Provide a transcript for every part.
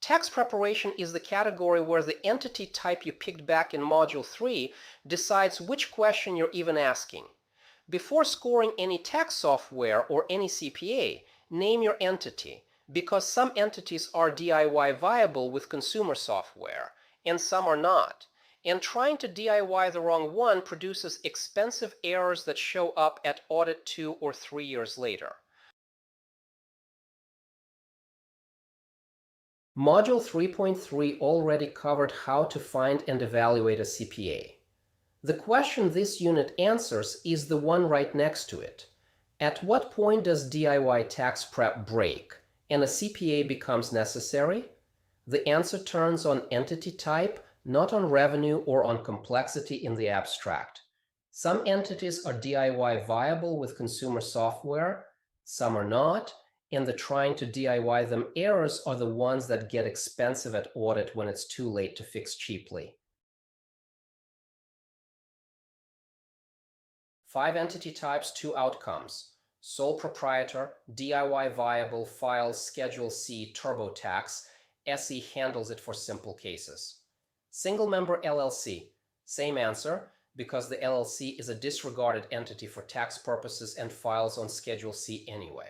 Tax preparation is the category where the entity type you picked back in Module 3 decides which question you're even asking. Before scoring any tax software or any CPA, name your entity, because some entities are DIY viable with consumer software, and some are not. And trying to DIY the wrong one produces expensive errors that show up at audit 2 or 3 years later. Module 3.3 already covered how to find and evaluate a CPA. The question this unit answers is the one right next to it. At what point does DIY tax prep break and a CPA becomes necessary? The answer turns on entity type, not on revenue or on complexity in the abstract. Some entities are DIY viable with consumer software, some are not, and the trying to DIY them errors are the ones that get expensive at audit when it's too late to fix cheaply. 5 entity types, 2 outcomes. Sole proprietor, DIY viable, files Schedule C, TurboTax SE handles it for simple cases. Single member LLC, same answer, because the LLC is a disregarded entity for tax purposes and files on Schedule C anyway.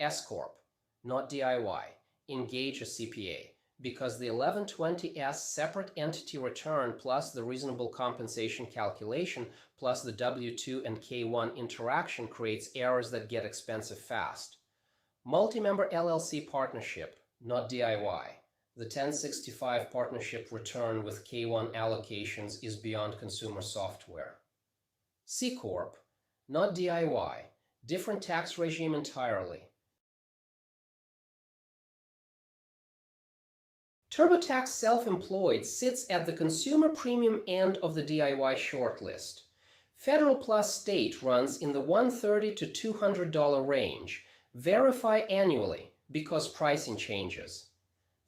S-corp, not DIY, engage a CPA, because the 1120S separate entity return plus the reasonable compensation calculation plus the W2 and K1 interaction creates errors that get expensive fast. Multi-member LLC partnership, not DIY. The 1065 partnership return with K1 allocations is beyond consumer software. C-corp, not DIY, different tax regime entirely. TurboTax Self-Employed sits at the consumer premium end of the DIY shortlist. Federal plus state runs in the $130 to $200 range. Verify annually because pricing changes.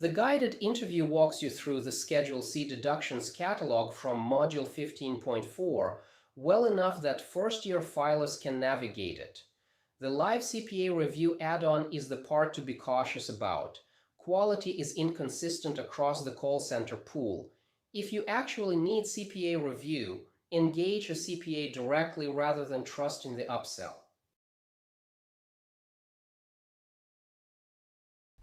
The guided interview walks you through the Schedule C deductions catalog from Module 15.4 well enough that first-year filers can navigate it. The live CPA review add-on is the part to be cautious about. Quality is inconsistent across the call center pool. If you actually need CPA review, engage a CPA directly rather than trusting the upsell.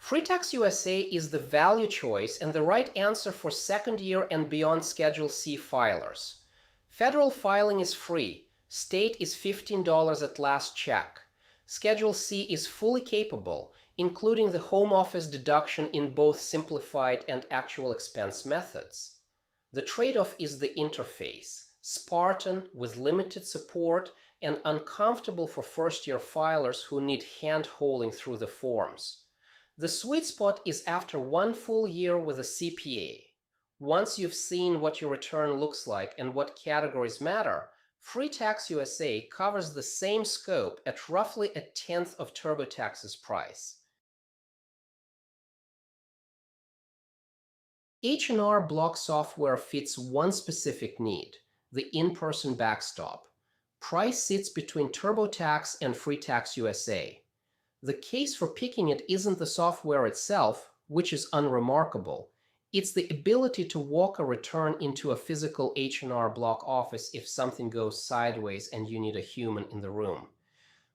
FreeTaxUSA is the value choice and the right answer for second-year and beyond Schedule C filers. Federal filing is free. State is $15 at last check. Schedule C is fully capable, including the home office deduction in both simplified and actual expense methods. The trade-off is the interface, Spartan with limited support and uncomfortable for first-year filers who need hand-holding through the forms. The sweet spot is after 1 full year with a CPA. Once you've seen what your return looks like and what categories matter, FreeTaxUSA covers the same scope at roughly 1/10 of TurboTax's price. H&R Block software fits one specific need, the in-person backstop. Price sits between TurboTax and FreeTaxUSA. The case for picking it isn't the software itself, which is unremarkable. It's the ability to walk a return into a physical H&R Block office if something goes sideways and you need a human in the room.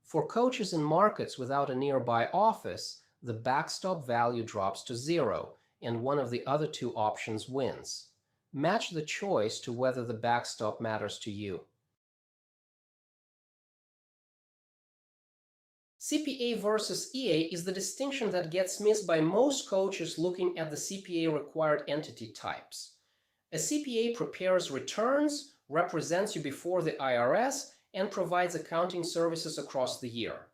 For coaches in markets without a nearby office, the backstop value drops to 0, and one of the other 2 options wins. Match the choice to whether the backstop matters to you. CPA versus EA is the distinction that gets missed by most coaches looking at the CPA required entity types. A CPA prepares returns, represents you before the IRS, and provides accounting services across the year.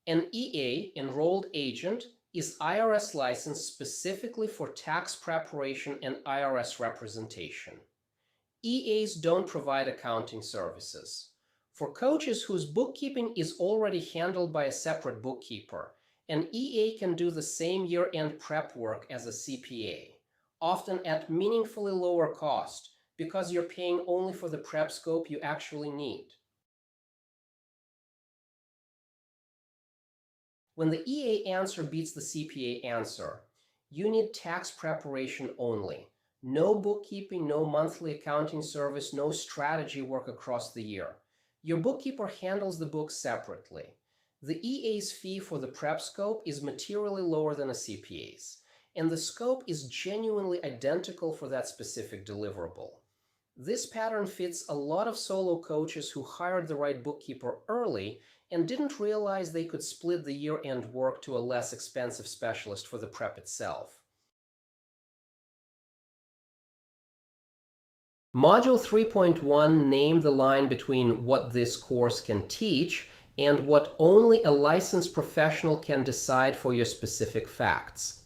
An EA, enrolled agent, is IRS licensed specifically for tax preparation and IRS representation. EAs don't provide accounting services. For coaches whose bookkeeping is already handled by a separate bookkeeper, an EA can do the same year-end prep work as a CPA, often at meaningfully lower cost because you're paying only for the prep scope you actually need. When the EA answer beats the CPA answer, You need tax preparation only. No bookkeeping, no monthly accounting service, no strategy work across the year. Your bookkeeper handles the books separately. The EA's fee for the prep scope is materially lower than a CPA's, and the scope is genuinely identical for that specific deliverable. This pattern fits a lot of solo coaches who hired the right bookkeeper early and didn't realize they could split the year-end work to a less expensive specialist for the prep itself. Module 3.1 named the line between what this course can teach and what only a licensed professional can decide for your specific facts.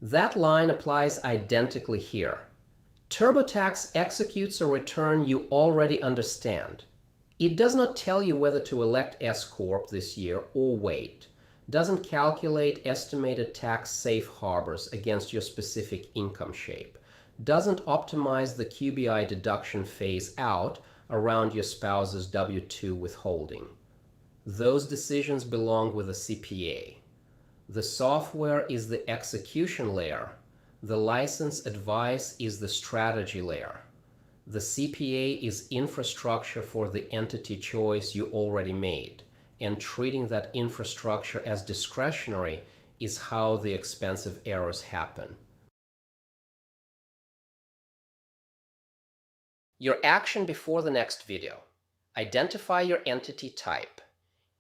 That line applies identically here. TurboTax executes a return you already understand. It does not tell you whether to elect S-corp this year or wait. Doesn't calculate estimated tax safe harbors against your specific income shape. Doesn't optimize the QBI deduction phase out around your spouse's W-2 withholding. Those decisions belong with a CPA. The software is the execution layer. The license advice is the strategy layer. The CPA is infrastructure for the entity choice you already made, and treating that infrastructure as discretionary is how the expensive errors happen. Your action before the next video. Identify your entity type.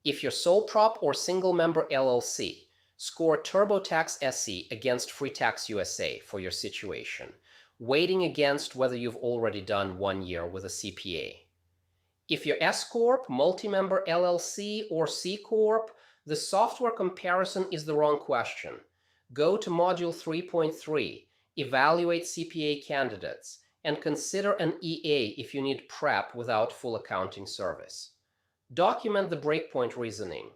If you're sole prop or single member LLC, score TurboTax SE against FreeTaxUSA for your situation, weighting against whether you've already done 1 year with a CPA. If you're S-corp, multi-member LLC, or C-corp, the software comparison is the wrong question. Go to Module 3.3, Evaluate CPA Candidates, and consider an EA if you need prep without full accounting service. Document the breakpoint reasoning.